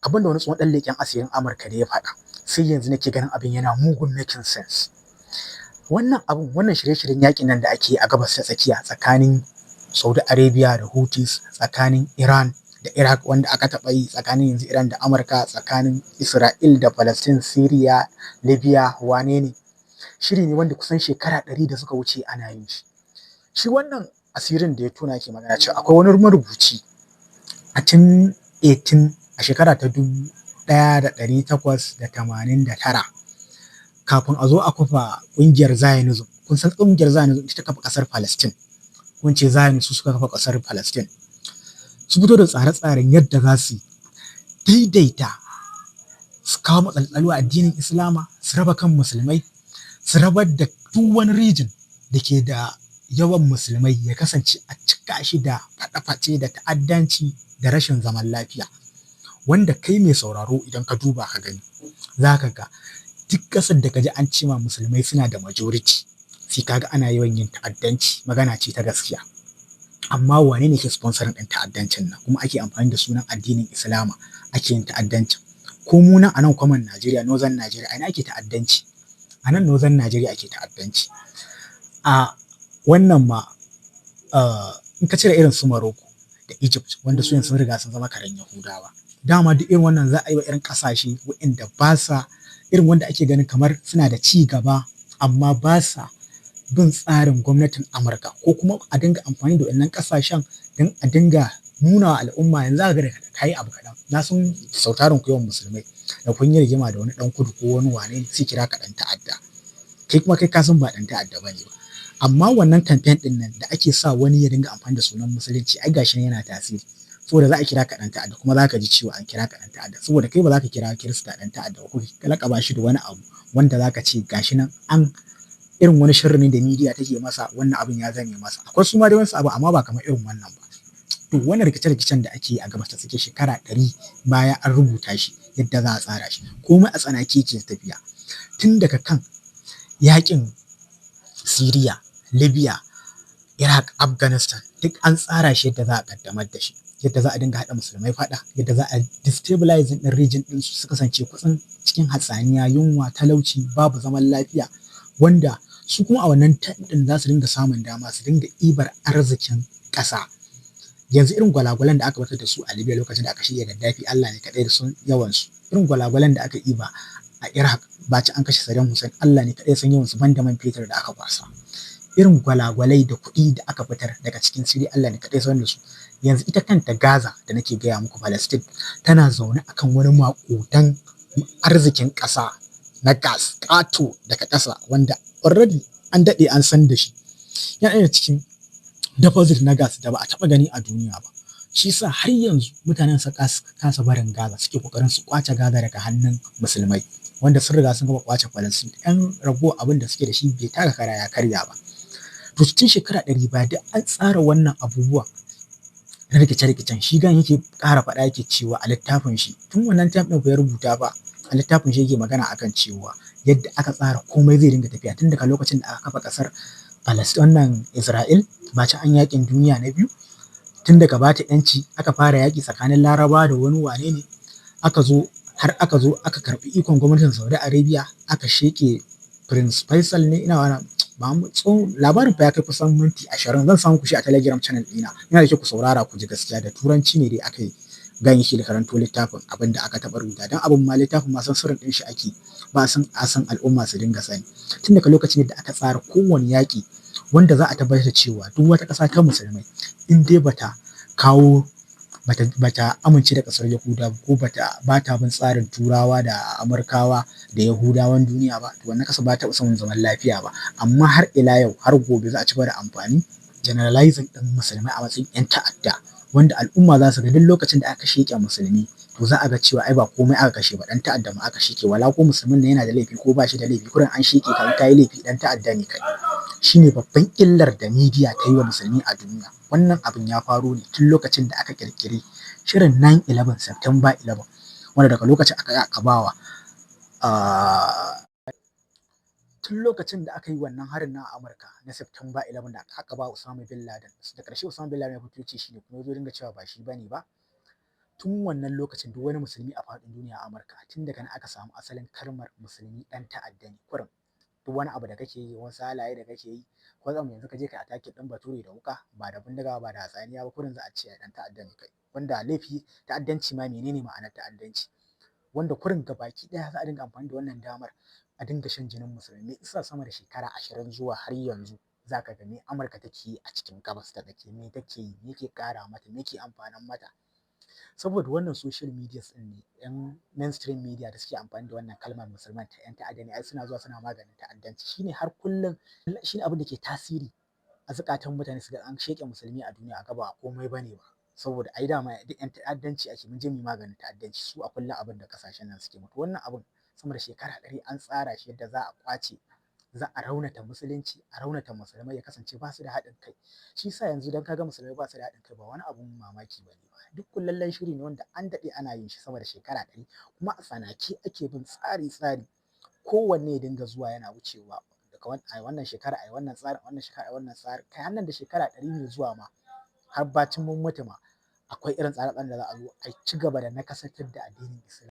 abin da wani tsohon ɗan leƙen asirin Amurka da ya faɗa, sai yanzu nake ganin abin yana mugun making sense. Wannan shirye-shiryen yaƙin nan da ake yi a gabas ta tsakiya tsakanin Saudi Arabia da Houthis, tsakanin Iran da Iraq wanda aka taɓa yi, tsakanin yanzu Iran da Amurka, tsakanin Isra'il da Palestine, Syria, Libya, wane ne? Shiri ne wanda kusan shekara 100 da suka wuce ana yin shi. Shi wannan asirin da ya tona yake magana cewa akwai wani marubuci a shekara ta 1889 kafin a zo a kafa ƙungiyar Zionism. Kun san ƙungiyar Zionism ita ta kafa ƙasar Palestine. Kun ce Zionism su suka kafa ƙasar Palestine. Su fito da tsare-tsaren yadda za su daidaita, su kawo matsaltsalu a addinin Islama, su raba kan musulmai, su rabar da duk wani region da ke da yawan musulmai ya kasance a cika shi da faɗe-faɗe da ta'addanci da rashin zaman lafiya. Wanda kai mai sauraro idan ka duba ka gani, za ka ga duk ƙasar da ka ji an ce ma musulmai suna da majority, sai ka ga ana yawan yin ta'addanci, magana ce ta gaskiya. Amma wane ne ke sponsorin ɗin ta'addancin nan kuma ake amfani da sunan addinin Islama ake yin ta'addancin? Ko mu nan a nan kwaman Najeriya, Northern Najeriya, ina ake ta'addanci? A nan Northern Najeriya ake ta'addanci. A wannan ma in ka cire irin su Morocco da Egypt wanda su yanzu sun riga sun zama karen Yahudawa. Dama duk irin wannan za a yi wa irin ƙasashe waɗanda ba sa irin wanda ake ganin kamar suna da ci gaba amma ba sa bin tsarin gwamnatin Amurka, ko kuma a dinga amfani da wannan ƙasashen don a dinga nuna wa al'umma yanzu za ka ga da kai abu kaɗan. Na san sautarin ku yawan musulmai da kun yi rigima da wani ɗan kudu ko wani wane sai kira ka ɗan ta'adda. Kai kuma kai ka san ba ɗan ta'adda ba ne ba. Amma wannan campaign ɗin nan da ake sa wani ya dinga amfani da sunan musulunci, ai gashi yana tasiri. Saboda za a kira ka ɗan ta'adda kuma za ka ji cewa an kira ka ɗan ta'adda. Saboda kai ba za ka kira Kirista ɗan ta'adda ba, ko ka laƙaba shi da wani abu wanda za ka ce gashi nan an irin wani sharri ne da media take masa, wannan abin ya zame masa. Akwai su ma dai wasu abu amma ba kamar irin wannan ba. To wannan rikice-rikicen da ake yi a gabas ta tsakiya shekara 100 baya an rubuta shi yadda za a tsara shi. Komai a tsanake ke tafiya. Tun daga kan yaƙin Syria, Libya, Iraq, Afghanistan duk an tsara shi yadda za a ƙaddamar da shi. Yadda za a dinga haɗa musulmai faɗa, yadda za a destabilizing ɗin region ɗin su kasance kusan cikin hatsaniya, yunwa, talauci, babu zaman lafiya, wanda su kuma a wannan ɗin za su dinga samun dama su dinga ɗibar arzikin ƙasa. Yanzu irin gwalagwalan da aka batar da su a Libya lokacin da aka shirya Gaddafi, Allah ne kaɗai da sun yawansu. Irin gwalagwalan da aka ɗiba a Iraq baci an kashe Saddam Hussein, Allah ne kaɗai san yawansu banda man fetur da aka kwasa. Irin gwalagwalai da kuɗi da aka fitar daga cikin Syria, Allah ne kaɗai san da su. Yanzu ita kanta Gaza da nake gaya muku, Palestine tana zaune akan wani maƙudan arzikin ƙasa na gas ƙato daga ƙasa wanda already an daɗe an san da shi. Yana ɗaya cikin deposit na gas da ba a taɓa gani a duniya ba. Shi sa har yanzu mutanen su kasa barin Gaza, suke ƙoƙarin su ƙwace Gaza daga hannun musulmai wanda sun riga sun gama ƙwace Palestine. Ɗan rago abin da suke da shi bai taka kara ya karya ba. To cikin shekara 100 baya duk an tsara wannan abubuwa na rikice-rikicen. Shi gan yake ƙara faɗa yake cewa a littafin shi tun wannan time ɗin ya rubuta ba, a littafin shi yake magana akan cewa yadda aka tsara komai zai dinga tafiya tun daga lokacin da aka kafa ƙasar Palestine, wannan Isra'il, bacin an yaƙin duniya na biyu, tun daga bata yanci aka fara yaƙi tsakanin Laraba da wani wane ne, aka zo aka karɓi ikon gwamnatin Saudi Arabia, aka sheke Prince Faisal ne, ina wani labarin fa ya kai kusan minti 20, zan samu ku shi a Telegram channel ɗina, yana da kyau ku saurara ku ji gaskiya, da turanci ne dai aka yi ganye shi da karanto littafin abin da aka taɓa rubuta, don abin ma littafin ma san sirrin ɗin shi ake ba san al'umma su dinga sani. Tun daga lokacin da aka tsara kowane yaƙi wanda za a tabbatar da cewa duk wata ƙasa ta musulmai in dai bata amince da ƙasar Yahuda ko bata bin tsarin Turawa da Amurkawa da Yahudawan duniya ba, to wannan ƙasa ba ta samun zaman lafiya ba. Amma har ila yau har gobe za a ci gaba da amfani generalizing ɗin musulmai a matsayin 'yan ta'adda, wanda al'umma za su ga duk lokacin da aka sheke musulmi to za a ga cewa ai ba komai aka kashe ba, ɗan ta'adda ma aka sheke, wala ko musulmin ne yana da laifi ko ba shi da laifi, kurin an sheke ka yi laifi ɗan ta'adda ne kai. Shine babban illar da media ta yi wa musulmi a duniya. Wannan abin ya faro ne tun lokacin da aka kirkiri shirin 9/11 September 11, wanda daga lokacin aka bawa tun lokacin da aka yi wannan harin na Amurka na September 11 da aka ba Osama bin Laden, da ƙarshe Osama bin Laden ya fito ce shi ne kuma ya zo dinga cewa ba shi bane ba. tun wannan lokacin duk wani musulmi a faɗin duniya a Amurka tun daga nan aka samu asalin kalmar musulmi ɗan ta'adda ne kurum. Duk wani abu da kake yi, wasu halaye da kake yi, kwatsam yanzu ka je ka attacking ɗin bature da wuƙa ba da bindiga ba da hatsaniya ba kurum za a ce ɗan ta'adda ne kai. Wanda laifi ta'addanci ma menene ma'anar ta'addanci? Wanda kurum gabaki ɗaya za a dinga amfani da wannan damar a dinga shan jinin musulmi. Me yasa sama da shekara 20 zuwa har yanzu za ka ga me Amurka take yi a cikin Gabas ta Tsakiya, me take yi, me yake ƙara mata, me yake amfanan mata? Saboda wannan social medias ɗin ne, 'yan mainstream media da suke amfani da wannan kalmar musulman ta 'yan ta'adda ne, ai suna zuwa suna maganin ta'addanci. Shine har kullum shine abin da ke tasiri a zukatan mutane su ga an sheƙe musulmi a duniya a ga ba komai bane ba. Saboda ai dama duk 'yan ta'addanci ake mun je mu yi maganin ta'addanci su a kullum abin da ƙasashen nan suke mutu. Wannan abun sama da shekara 100 an tsara shi yadda za a ƙwace, za a raunata musulunci, a raunata musulmai ya kasance ba su da haɗin kai. Shi yasa yanzu dan kaga musulmai ba su da haɗin kai ba wani abun mamaki bane ba. Duk kullallen shiri ne wanda an daɗe ana yin shi sama da shekara 100 kuma a tsanake ake bin tsari-tsari. Kowanne ya dinga zuwa yana wucewa daga ai wannan shekara ai wannan tsarin, wannan shekara ai wannan tsarin. Kai har nan da shekara 100 mai zuwa ma har bacin mun mutu ma akwai irin tsare-tsaren da za a zo a ci gaba da nakasantar da addinin Islam.